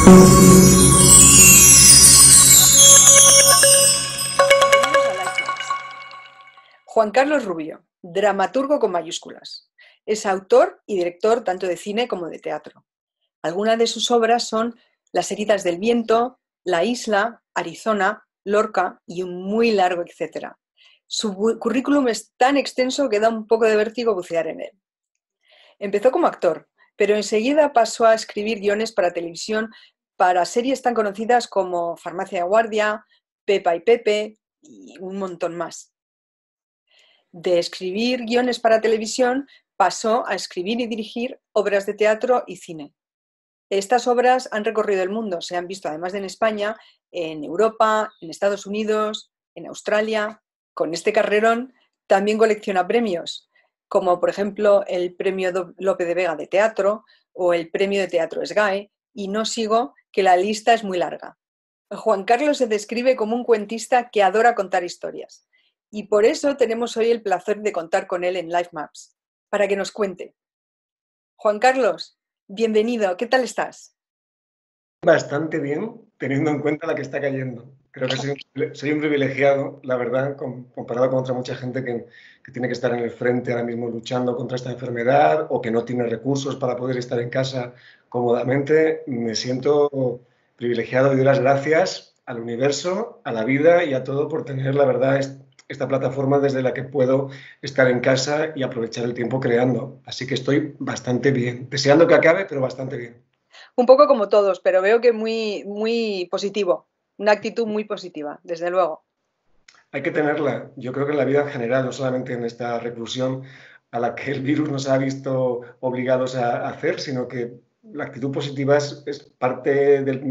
Bienvenidos a Lifemaps. Juan Carlos Rubio, dramaturgo con mayúsculas. Es autor y director tanto de cine como de teatro. Algunas de sus obras son Las heridas del viento, La isla, Arizona, Lorca y un muy largo etcétera. Su currículum es tan extenso que da un poco de vértigo bucear en él. Empezó como actor, pero enseguida pasó a escribir guiones para televisión para series tan conocidas como Farmacia de Guardia, Pepa y Pepe y un montón más. De escribir guiones para televisión pasó a escribir y dirigir obras de teatro y cine. Estas obras han recorrido el mundo, se han visto además de en España, en Europa, en Estados Unidos, en Australia. Con este carrerón también colecciona premios, como por ejemplo el Premio Lope de Vega de Teatro o el Premio de Teatro SGAE, y no sigo, que la lista es muy larga. Juan Carlos se describe como un cuentista que adora contar historias, y por eso tenemos hoy el placer de contar con él en Lifemaps, para que nos cuente. Juan Carlos, bienvenido, ¿qué tal estás? Bastante bien, teniendo en cuenta la que está cayendo. Creo que soy un privilegiado, la verdad, comparado con otra mucha gente que tiene que estar en el frente ahora mismo luchando contra esta enfermedad o que no tiene recursos para poder estar en casa cómodamente. Me siento privilegiado y doy las gracias al universo, a la vida y a todo por tener, la verdad, esta plataforma desde la que puedo estar en casa y aprovechar el tiempo creando. Así que estoy bastante bien, deseando que acabe, pero bastante bien. Un poco como todos, pero veo que muy positivo, una actitud muy positiva, desde luego. Hay que tenerla, yo creo que en la vida en general, no solamente en esta reclusión a la que el virus nos ha visto obligados a hacer, sino que la actitud positiva es parte al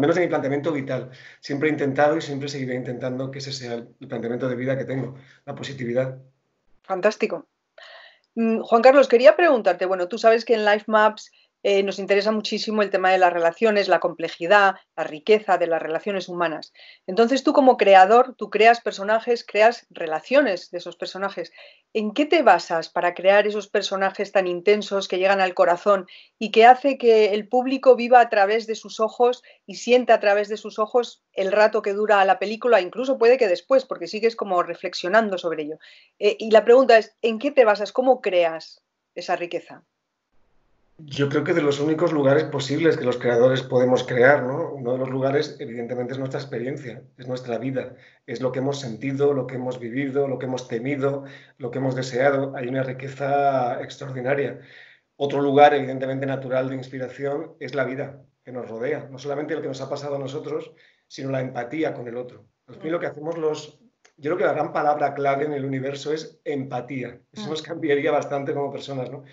menos de mi planteamiento vital. Siempre he intentado y siempre seguiré intentando que ese sea el planteamiento de vida que tengo, la positividad. Fantástico. Juan Carlos, quería preguntarte, bueno, tú sabes que en Life Maps nos interesa muchísimo el tema de las relaciones, la complejidad, la riqueza de las relaciones humanas. Entonces tú como creador, tú creas personajes, creas relaciones de esos personajes. ¿En qué te basas para crear esos personajes tan intensos que llegan al corazón y que hace que el público viva a través de sus ojos y sienta a través de sus ojos el rato que dura la película, incluso puede que después, porque sigues como reflexionando sobre ello? Y la pregunta es, ¿en qué te basas? ¿Cómo creas esa riqueza? Yo creo que de los únicos lugares posibles que los creadores podemos crear, ¿no? Uno de los lugares, evidentemente, es nuestra experiencia, es nuestra vida, es lo que hemos sentido, lo que hemos vivido, lo que hemos temido, lo que hemos deseado. Hay una riqueza extraordinaria. Otro lugar, evidentemente, natural de inspiración es la vida que nos rodea. No solamente lo que nos ha pasado a nosotros, sino la empatía con el otro. Al fin, lo que hacemos yo creo que la gran palabra clave en el universo es empatía. Eso nos cambiaría bastante como personas, ¿no?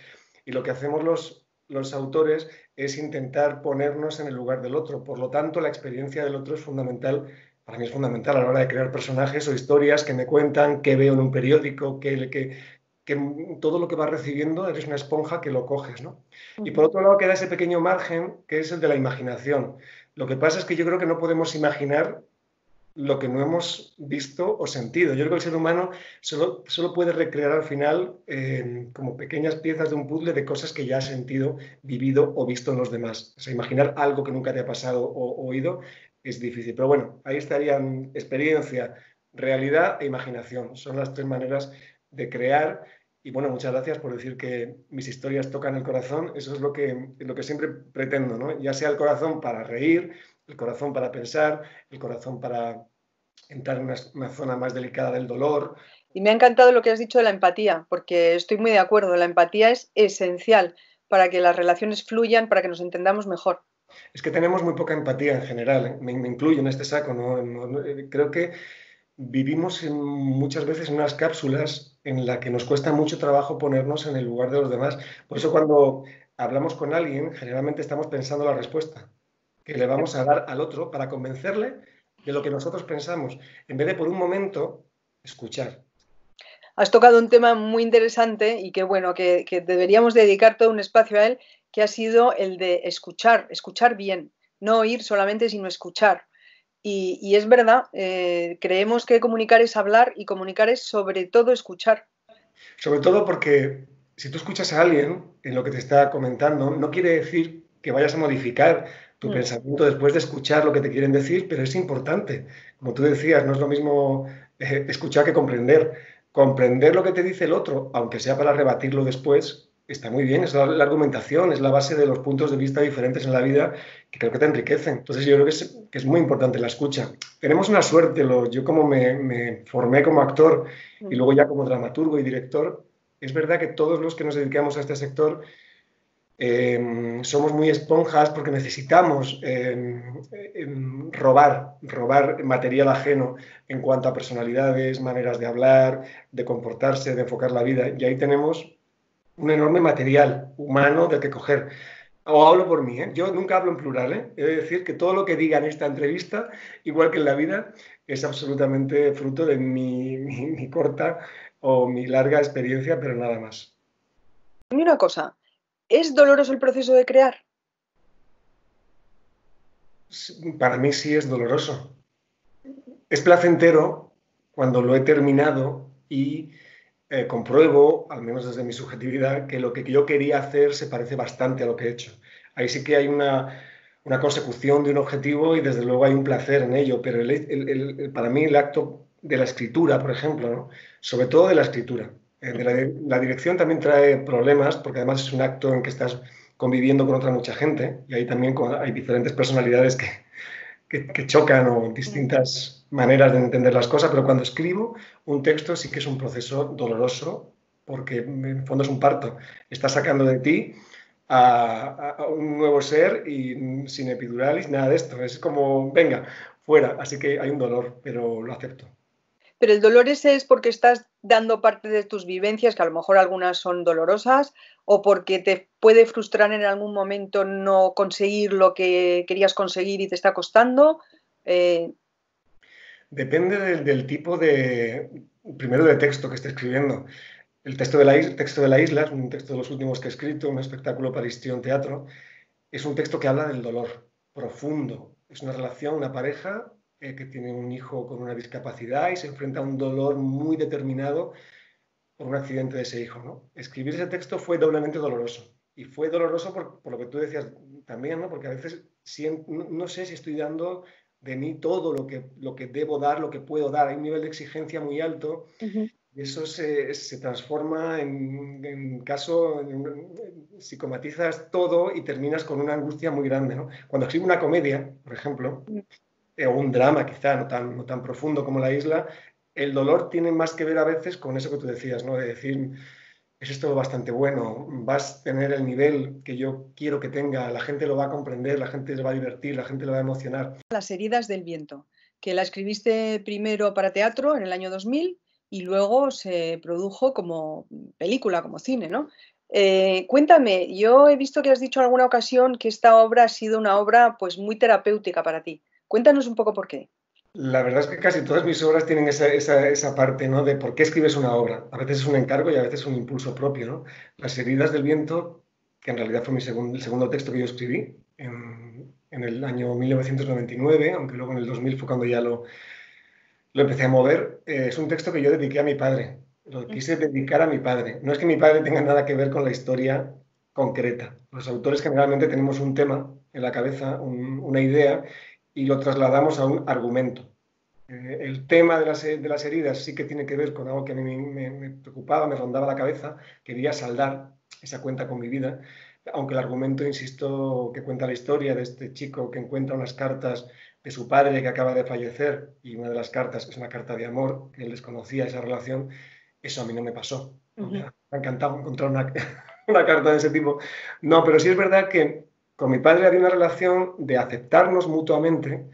Y lo que hacemos los autores es intentar ponernos en el lugar del otro. Por lo tanto, la experiencia del otro es fundamental. Para mí es fundamental a la hora de crear personajes o historias que me cuentan, que veo en un periódico, que todo lo que vas recibiendo eres una esponja que lo coges, ¿no? Y por otro lado queda ese pequeño margen que es el de la imaginación. Lo que pasa es que yo creo que no podemos imaginar lo que no hemos visto o sentido. Yo creo que el ser humano solo puede recrear al final como pequeñas piezas de un puzzle de cosas que ya has sentido, vivido o visto en los demás. O sea, imaginar algo que nunca te ha pasado o oído es difícil. Pero bueno, ahí estarían experiencia, realidad e imaginación. Son las tres maneras de crear. Y bueno, muchas gracias por decir que mis historias tocan el corazón. Eso es lo que siempre pretendo, ¿no? Ya sea el corazón para reír, el corazón para pensar, el corazón para entrar en una zona más delicada del dolor. Y me ha encantado lo que has dicho de la empatía, porque estoy muy de acuerdo. La empatía es esencial para que las relaciones fluyan, para que nos entendamos mejor. Es que tenemos muy poca empatía en general, ¿eh? Me incluyo en este saco, ¿no? Creo que vivimos muchas veces en unas cápsulas en las que nos cuesta mucho trabajo ponernos en el lugar de los demás. Por eso cuando hablamos con alguien, generalmente estamos pensando la respuesta que le vamos a dar al otro para convencerle de lo que nosotros pensamos, en vez de por un momento escuchar. Has tocado un tema muy interesante y que bueno, que deberíamos dedicar todo un espacio a él, que ha sido el de escuchar, escuchar bien, no oír solamente, sino escuchar. Y es verdad, creemos que comunicar es hablar y comunicar es sobre todo escuchar. Sobre todo porque si tú escuchas a alguien en lo que te está comentando, no quiere decir que vayas a modificar tu pensamiento después de escuchar lo que te quieren decir, pero es importante. Como tú decías, no es lo mismo escuchar que comprender. Comprender lo que te dice el otro, aunque sea para rebatirlo después, está muy bien. Es la argumentación, es la base de los puntos de vista diferentes en la vida que creo que te enriquecen. Entonces yo creo que es muy importante la escucha. Tenemos una suerte, yo como me formé como actor y luego ya como dramaturgo y director, es verdad que todos los que nos dedicamos a este sector somos muy esponjas porque necesitamos robar material ajeno en cuanto a personalidades, maneras de hablar, de comportarse, de enfocar la vida. Y ahí tenemos un enorme material humano del que coger. O hablo por mí, ¿eh? Yo nunca hablo en plural, ¿eh? He de decir que todo lo que diga en esta entrevista, igual que en la vida, es absolutamente fruto de mi corta o mi larga experiencia, pero nada más. Dime una cosa, ¿es doloroso el proceso de crear? Para mí sí es doloroso. Es placentero cuando lo he terminado y compruebo, al menos desde mi subjetividad, que lo que yo quería hacer se parece bastante a lo que he hecho. Ahí sí que hay una consecución de un objetivo y desde luego hay un placer en ello, pero para mí el acto de la escritura, por ejemplo, ¿no? Sobre todo de la escritura. La dirección también trae problemas porque además es un acto en que estás conviviendo con otra mucha gente y ahí también hay diferentes personalidades que chocan o distintas maneras de entender las cosas, pero cuando escribo un texto sí que es un proceso doloroso porque en el fondo es un parto. Estás sacando de ti a un nuevo ser y sin epidural y nada de esto. Es como, venga, fuera. Así que hay un dolor, pero lo acepto. Pero el dolor ese es porque estás dando parte de tus vivencias, que a lo mejor algunas son dolorosas, o porque te puede frustrar en algún momento no conseguir lo que querías conseguir y te está costando. Depende del tipo primero de texto que esté escribiendo. El texto de la isla es un texto de los últimos que he escrito, un espectáculo para Histrión Teatro. Es un texto que habla del dolor profundo. Es una relación, una pareja que tiene un hijo con una discapacidad y se enfrenta a un dolor muy determinado por un accidente de ese hijo, ¿no? Escribir ese texto fue doblemente doloroso. Y fue doloroso por lo que tú decías también, ¿no? Porque a veces no sé si estoy dando de mí todo lo que debo dar, lo que puedo dar. Hay un nivel de exigencia muy alto y eso se transforma psicomatizas todo y terminas con una angustia muy grande, ¿no? Cuando escribo una comedia, por ejemplo, o un drama quizá no tan profundo como La Isla, el dolor tiene más que ver a veces con eso que tú decías, ¿no? De decir, es esto bastante bueno, vas a tener el nivel que yo quiero que tenga, la gente lo va a comprender, la gente se va a divertir, la gente lo va a emocionar. Las heridas del viento, que la escribiste primero para teatro en el año 2000 y luego se produjo como película, como cine, ¿no? Cuéntame, yo he visto que has dicho en alguna ocasión que esta obra ha sido una obra pues muy terapéutica para ti. Cuéntanos un poco por qué. La verdad es que casi todas mis obras tienen esa parte, ¿no? De por qué escribes una obra. A veces es un encargo y a veces es un impulso propio, ¿no? Las heridas del viento, que en realidad fue el segundo texto que yo escribí en el año 1999, aunque luego en el 2000 fue cuando ya lo empecé a mover, es un texto que yo dediqué a mi padre. Lo quise dedicar a mi padre. No es que mi padre tenga nada que ver con la historia concreta. Los autores generalmente tenemos un tema en la cabeza, una idea, y lo trasladamos a un argumento. El tema de las heridas sí que tiene que ver con algo que a mí me preocupaba, me rondaba la cabeza, quería saldar esa cuenta con mi vida, aunque el argumento, insisto, que cuenta la historia de este chico que encuentra unas cartas de su padre que acaba de fallecer y una de las cartas es una carta de amor, que él desconocía esa relación, eso a mí no me pasó. Me ha encantado encontrar una carta de ese tipo. No, pero sí es verdad que con mi padre había una relación de aceptarnos mutuamente,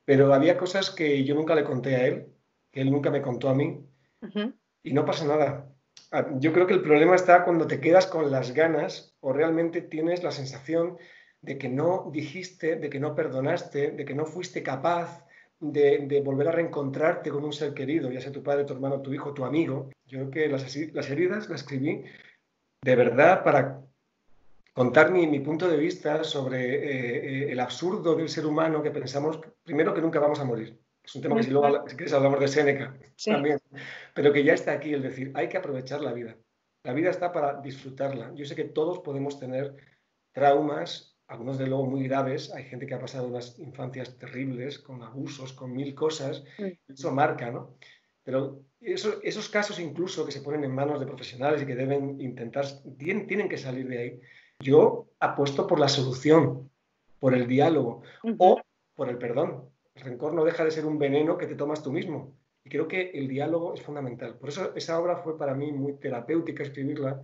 pero había cosas que yo nunca le conté a él, que él nunca me contó a mí, y no pasa nada. Yo creo que el problema está cuando te quedas con las ganas o realmente tienes la sensación de que no dijiste, de que no perdonaste, de que no fuiste capaz de volver a reencontrarte con un ser querido, ya sea tu padre, tu hermano, tu hijo, tu amigo. Yo creo que las heridas las escribí de verdad para contar mi punto de vista sobre el absurdo del ser humano que pensamos, primero, que nunca vamos a morir. Es un tema que si quieres hablamos de Séneca también, pero que ya está aquí el decir, hay que aprovechar la vida. La vida está para disfrutarla. Yo sé que todos podemos tener traumas algunos de luego muy graves. Hay gente que ha pasado unas infancias terribles, con abusos, con mil cosas. Eso marca, ¿no? Pero esos casos incluso que se ponen en manos de profesionales y que deben intentar, tienen que salir de ahí. Yo apuesto por la solución, por el diálogo o por el perdón. El rencor no deja de ser un veneno que te tomas tú mismo. Y creo que el diálogo es fundamental. Por eso esa obra fue para mí muy terapéutica escribirla,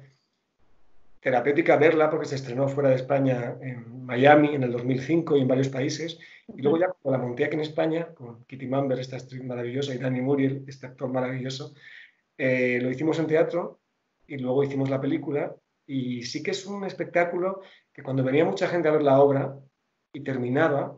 terapéutica verla porque se estrenó fuera de España en Miami en el 2005 y en varios países. Y luego ya cuando la monté aquí en España, con Kitty Mamber, esta actriz maravillosa, y Danny Muriel, este actor maravilloso, lo hicimos en teatro y luego hicimos la película. Y sí que es un espectáculo que cuando venía mucha gente a ver la obra y terminaba,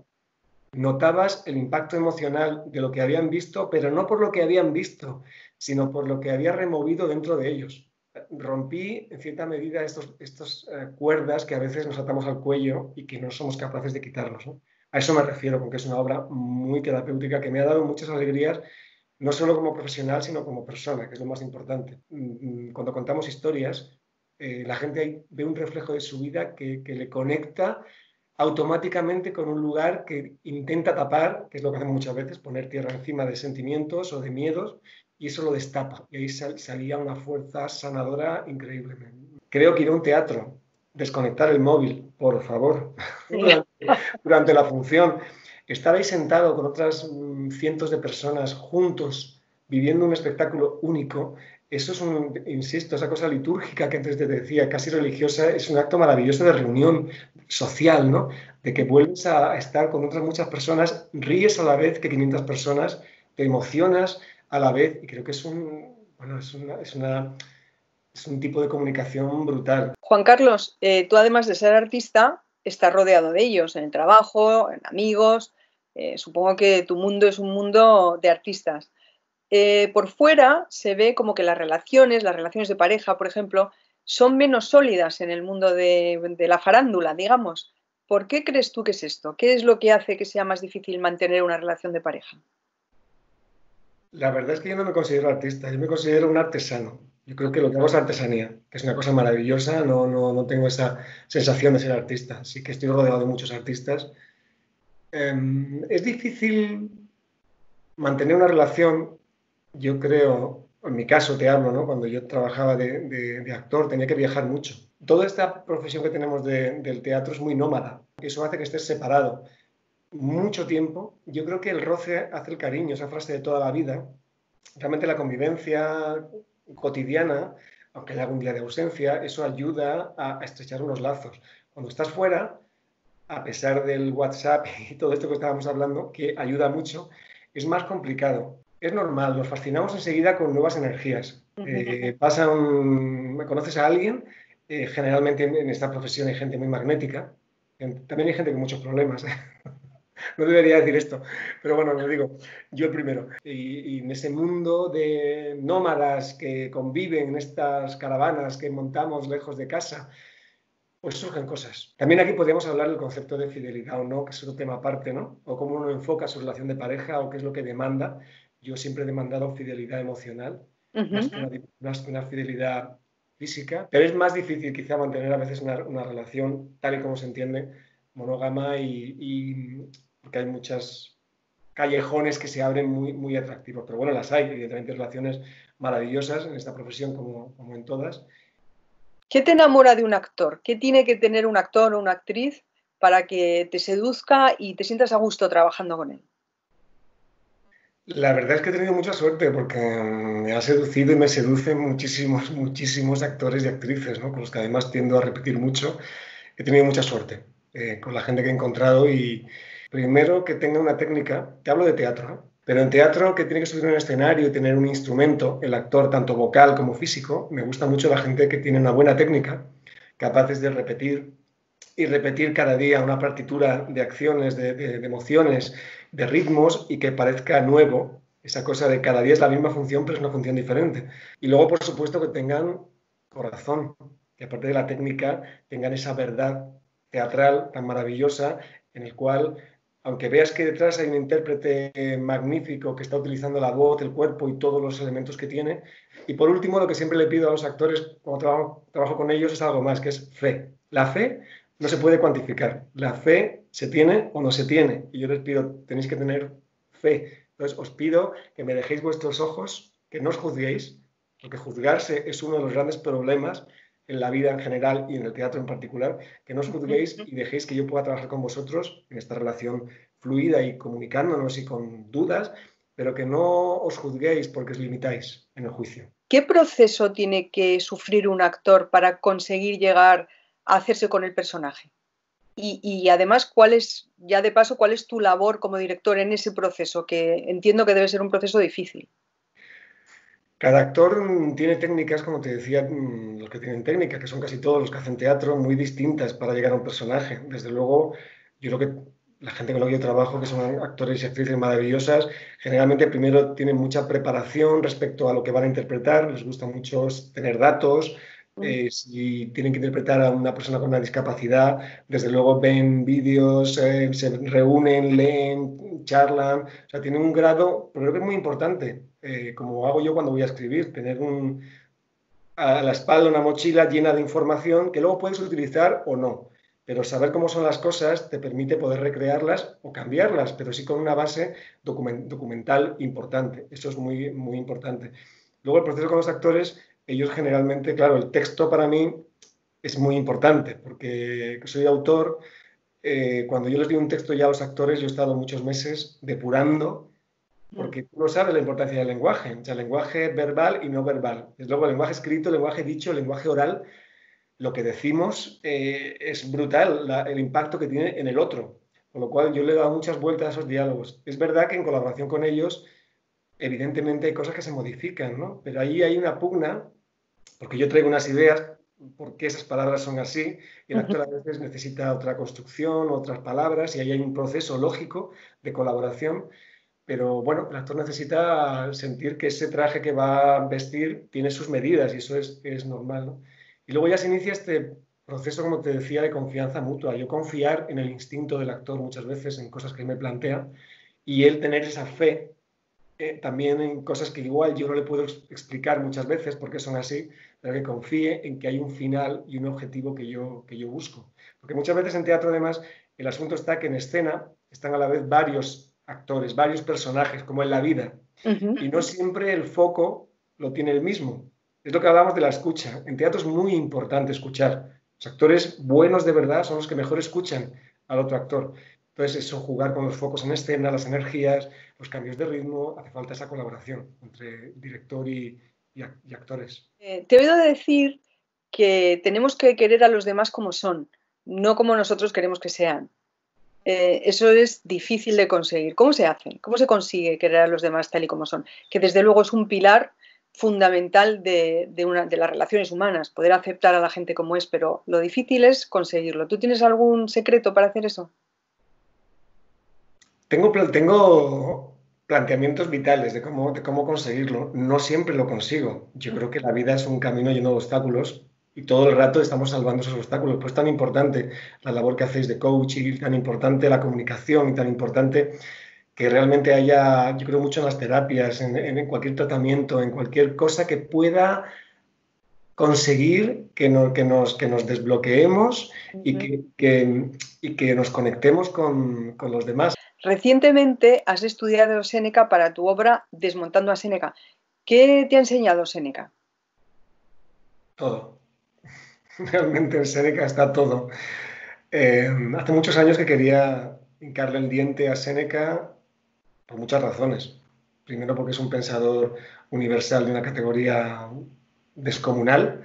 notabas el impacto emocional de lo que habían visto, pero no por lo que habían visto, sino por lo que había removido dentro de ellos. Rompí, en cierta medida, estos cuerdas que a veces nos atamos al cuello y que no somos capaces de quitarnos, ¿no? A eso me refiero, porque es una obra muy terapéutica que me ha dado muchas alegrías, no solo como profesional, sino como persona, que es lo más importante. Cuando contamos historias, la gente ahí ve un reflejo de su vida que le conecta automáticamente con un lugar que intenta tapar, que es lo que hacemos muchas veces, poner tierra encima de sentimientos o de miedos, y eso lo destapa. Y ahí salía una fuerza sanadora increíble. Creo que ir a un teatro, desconectar el móvil, por favor, durante la función, estar ahí sentado con otras cientos de personas juntos, viviendo un espectáculo único. Eso es insisto, esa cosa litúrgica que antes te decía, casi religiosa, es un acto maravilloso de reunión social, ¿no? De que vuelves a estar con otras muchas personas, ríes a la vez que 500 personas, te emocionas a la vez, y creo que es un tipo de comunicación brutal. Juan Carlos, tú además de ser artista, estás rodeado de ellos en el trabajo, en amigos. Supongo que tu mundo es un mundo de artistas. Por fuera se ve como que las relaciones de pareja, por ejemplo, son menos sólidas en el mundo de la farándula, digamos. ¿Por qué crees tú que es esto? ¿Qué es lo que hace que sea más difícil mantener una relación de pareja? La verdad es que yo no me considero artista, yo me considero un artesano. Yo creo que lo que hago es artesanía, que es una cosa maravillosa, no tengo esa sensación de ser artista. Sí que estoy rodeado de muchos artistas. Es difícil mantener una relación, yo creo, en mi caso te hablo, ¿no? Cuando yo trabajaba de actor tenía que viajar mucho. Toda esta profesión que tenemos del teatro es muy nómada. Eso hace que estés separado mucho tiempo. Yo creo que el roce hace el cariño, esa frase de toda la vida. Realmente la convivencia cotidiana, aunque haya algún día de ausencia, eso ayuda a estrechar unos lazos. Cuando estás fuera, a pesar del WhatsApp y todo esto que estábamos hablando, que ayuda mucho, es más complicado. Es normal, nos fascinamos enseguida con nuevas energías. Me conoces a alguien, generalmente en esta profesión hay gente muy magnética, también hay gente con muchos problemas. No debería decir esto, pero bueno, lo digo, yo el primero. Y en ese mundo de nómadas que conviven en estas caravanas que montamos lejos de casa, pues surgen cosas. También aquí podríamos hablar del concepto de fidelidad o no, que es otro tema aparte, ¿no? O cómo uno enfoca su relación de pareja o qué es lo que demanda. Yo siempre he demandado fidelidad emocional, más que una fidelidad física, pero es más difícil quizá mantener a veces una relación tal y como se entiende, monógama porque hay muchos callejones que se abren muy atractivos. Pero bueno, las hay, evidentemente, relaciones maravillosas en esta profesión como en todas. ¿Qué te enamora de un actor? ¿Qué tiene que tener un actor o una actriz para que te seduzca y te sientas a gusto trabajando con él? La verdad es que he tenido mucha suerte porque me ha seducido y me seducen muchísimos actores y actrices, ¿no? Con los que además tiendo a repetir mucho. He tenido mucha suerte con la gente que he encontrado y primero que tenga una técnica, te hablo de teatro, ¿no? Pero en teatro que tiene que subir a un escenario y tener un instrumento, el actor tanto vocal como físico, me gusta mucho la gente que tiene una buena técnica, capaces de repetir y repetir cada día una partitura de acciones, de emociones, de ritmos y que parezca nuevo. Esa cosa de cada día es la misma función, pero es una función diferente. Y luego, por supuesto, que tengan corazón, que aparte de la técnica, tengan esa verdad teatral tan maravillosa en el cual, aunque veas que detrás hay un intérprete magnífico que está utilizando la voz, el cuerpo y todos los elementos que tiene. Y por último, lo que siempre le pido a los actores cuando trabajo con ellos es algo más, que es fe. La fe no se puede cuantificar. La fe se tiene o no se tiene. Y yo les pido, tenéis que tener fe. Entonces os pido que me dejéis vuestros ojos, que no os juzguéis, porque juzgarse es uno de los grandes problemas en la vida en general y en el teatro en particular, que no os juzguéis y dejéis que yo pueda trabajar con vosotros en esta relación fluida y comunicándonos y con dudas, pero que no os juzguéis porque os limitáis en el juicio. ¿Qué proceso tiene que sufrir un actor para conseguir llegar a hacerse con el personaje? Y además, ya de paso, cuál es tu labor como director en ese proceso? Que entiendo que debe ser un proceso difícil. Cada actor tiene técnicas, como te decía, los que tienen técnica, que son casi todos los que hacen teatro, muy distintas para llegar a un personaje. Desde luego, yo creo que la gente con la que yo trabajo, que son actores y actrices maravillosas, generalmente primero tienen mucha preparación respecto a lo que van a interpretar, les gusta mucho tener datos. Si tienen que interpretar a una persona con una discapacidad, desde luego ven vídeos, se reúnen, leen, charlan, o sea, tienen un grado, pero creo que es muy importante, como hago yo cuando voy a escribir, tener a la espalda una mochila llena de información que luego puedes utilizar o no, pero saber cómo son las cosas te permite poder recrearlas o cambiarlas, pero sí con una base documental importante, eso es muy, muy importante. Luego el proceso con los actores, ellos generalmente, claro, el texto para mí es muy importante, porque soy autor, cuando yo les doy un texto ya a los actores, yo he estado muchos meses depurando, porque tú no sabes la importancia del lenguaje, o sea, el lenguaje verbal y no verbal. Es luego el lenguaje escrito, el lenguaje dicho, el lenguaje oral, lo que decimos es brutal, el impacto que tiene en el otro. Con lo cual yo le he dado muchas vueltas a esos diálogos. Es verdad que en colaboración con ellos, evidentemente hay cosas que se modifican, ¿no? Pero ahí hay una pugna, porque yo traigo unas ideas, porque esas palabras son así, y el actor a veces necesita otra construcción, otras palabras, y ahí hay un proceso lógico de colaboración. Pero bueno, el actor necesita sentir que ese traje que va a vestir tiene sus medidas y eso es normal, ¿no? Y luego ya se inicia este proceso, como te decía, de confianza mutua. Yo confiar en el instinto del actor muchas veces, en cosas que él me plantea, y él tener esa fe también en cosas que igual yo no le puedo explicar muchas veces porque son así, pero que confíe en que hay un final y un objetivo que yo busco. Porque muchas veces en teatro, además, el asunto está que en escena están a la vez varios actores, varios personajes, como en la vida, y no siempre el foco lo tiene el mismo. Es lo que hablamos de la escucha. En teatro es muy importante escuchar. Los actores buenos de verdad son los que mejor escuchan al otro actor. Entonces, eso, jugar con los focos en escena, las energías, los cambios de ritmo, hace falta esa colaboración entre director y actores. Te he oído decir que tenemos que querer a los demás como son, no como nosotros queremos que sean. Eso es difícil de conseguir. ¿Cómo se hace? ¿Cómo se consigue querer a los demás tal y como son? Que desde luego es un pilar fundamental de las relaciones humanas, poder aceptar a la gente como es, pero lo difícil es conseguirlo. ¿Tú tienes algún secreto para hacer eso? Tengo planteamientos vitales de cómo conseguirlo. No siempre lo consigo. Yo creo que la vida es un camino lleno de obstáculos y todo el rato estamos salvando esos obstáculos. Pues tan importante la labor que hacéis de coaching, tan importante la comunicación y tan importante que realmente haya, yo creo mucho en las terapias, en cualquier tratamiento, en cualquier cosa que pueda conseguir que nos desbloqueemos y que nos conectemos con los demás. Recientemente has estudiado Séneca para tu obra Desmontando a Séneca. ¿Qué te ha enseñado Séneca? Todo. Realmente en Séneca está todo. Hace muchos años que quería hincarle el diente a Séneca por muchas razones. Primero porque es un pensador universal de una categoría descomunal.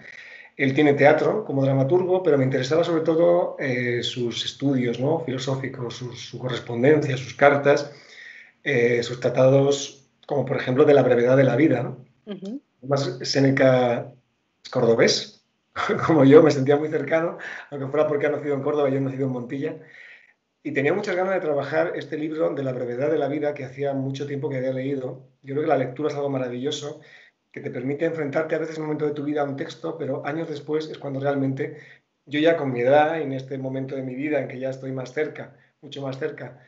Él tiene teatro como dramaturgo, pero me interesaba sobre todo sus estudios, ¿no?, filosóficos, su correspondencia, sus cartas, sus tratados, como por ejemplo de la brevedad de la vida, ¿no? Además, Séneca es cordobés, como yo, me sentía muy cercano, aunque fuera porque ha nacido en Córdoba y yo he nacido en Montilla. Y tenía muchas ganas de trabajar este libro de la brevedad de la vida que hacía mucho tiempo que había leído. Yo creo que la lectura es algo maravilloso, que te permite enfrentarte a veces en un momento de tu vida a un texto, pero años después es cuando realmente yo ya con mi edad y en este momento de mi vida en que ya estoy más cerca, mucho más cerca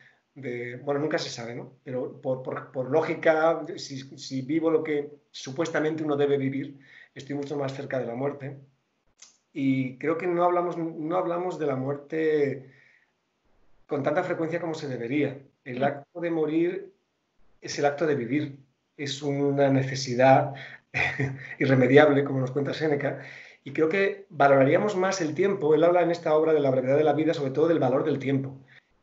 bueno, nunca se sabe, ¿no? Pero por lógica, si vivo lo que supuestamente uno debe vivir, estoy mucho más cerca de la muerte. y creo que no hablamos de la muerte con tanta frecuencia como se debería. El acto de morir es el acto de vivir, es una necesidad irremediable, como nos cuenta Séneca, y creo que valoraríamos más el tiempo. Él habla en esta obra de la brevedad de la vida, sobre todo del valor del tiempo.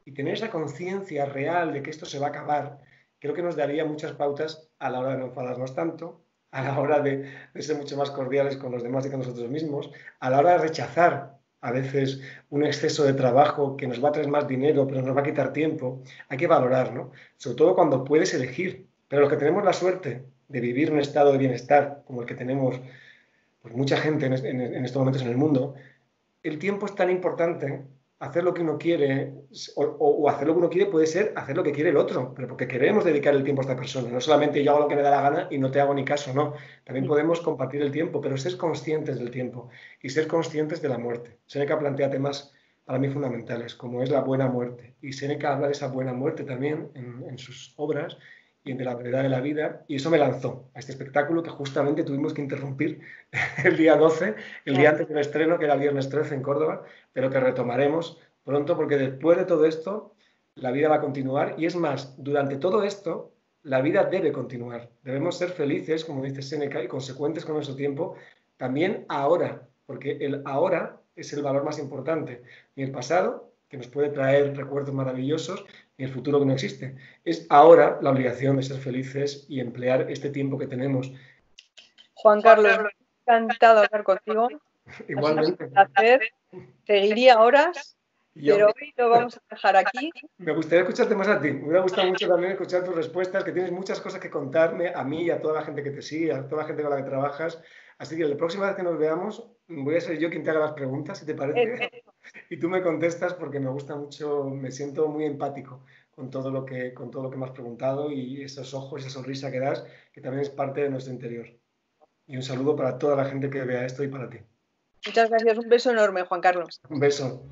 Y tener esa conciencia real de que esto se va a acabar, creo que nos daría muchas pautas a la hora de no enfadarnos tanto, a la hora de ser mucho más cordiales con los demás y con nosotros mismos, a la hora de rechazar a veces un exceso de trabajo que nos va a traer más dinero, pero nos va a quitar tiempo. Hay que valorar, ¿no? Sobre todo cuando puedes elegir. Pero los que tenemos la suerte de vivir un estado de bienestar como el que tenemos pues, mucha gente en estos momentos en el mundo, el tiempo es tan importante. Hacer lo que uno quiere o hacer lo que uno quiere puede ser hacer lo que quiere el otro, pero porque queremos dedicar el tiempo a esta persona. No solamente yo hago lo que me da la gana y no te hago ni caso, no. También podemos compartir el tiempo, pero ser conscientes del tiempo y ser conscientes de la muerte. Séneca plantea temas para mí fundamentales, como es la buena muerte. Y Séneca habla de esa buena muerte también en sus obras y de la brevedad de la vida. Y eso me lanzó a este espectáculo que justamente tuvimos que interrumpir el día 12, el día antes del estreno, que era el viernes 13 en Córdoba, pero que retomaremos pronto porque después de todo esto, la vida va a continuar y es más, durante todo esto, la vida debe continuar. Debemos ser felices, como dice Séneca, y consecuentes con nuestro tiempo, también ahora, porque el ahora es el valor más importante. Ni el pasado, que nos puede traer recuerdos maravillosos, ni el futuro que no existe. Es ahora la obligación de ser felices y emplear este tiempo que tenemos. Juan Carlos, me ha encantado hablar contigo. Igualmente. Ha sido un placer. Seguiría horas, pero hoy lo vamos a dejar aquí. Me gustaría escucharte más a ti. Me hubiera gustado mucho también escuchar tus respuestas, que tienes muchas cosas que contarme a mí y a toda la gente que te sigue, a toda la gente con la que trabajas. Así que la próxima vez que nos veamos, voy a ser yo quien te haga las preguntas, si te parece, y tú me contestas porque me gusta mucho, me siento muy empático con todo lo que me has preguntado y esos ojos, esa sonrisa que das, que también es parte de nuestro interior. Y un saludo para toda la gente que vea esto y para ti. Muchas gracias. Un beso enorme, Juan Carlos. Un beso.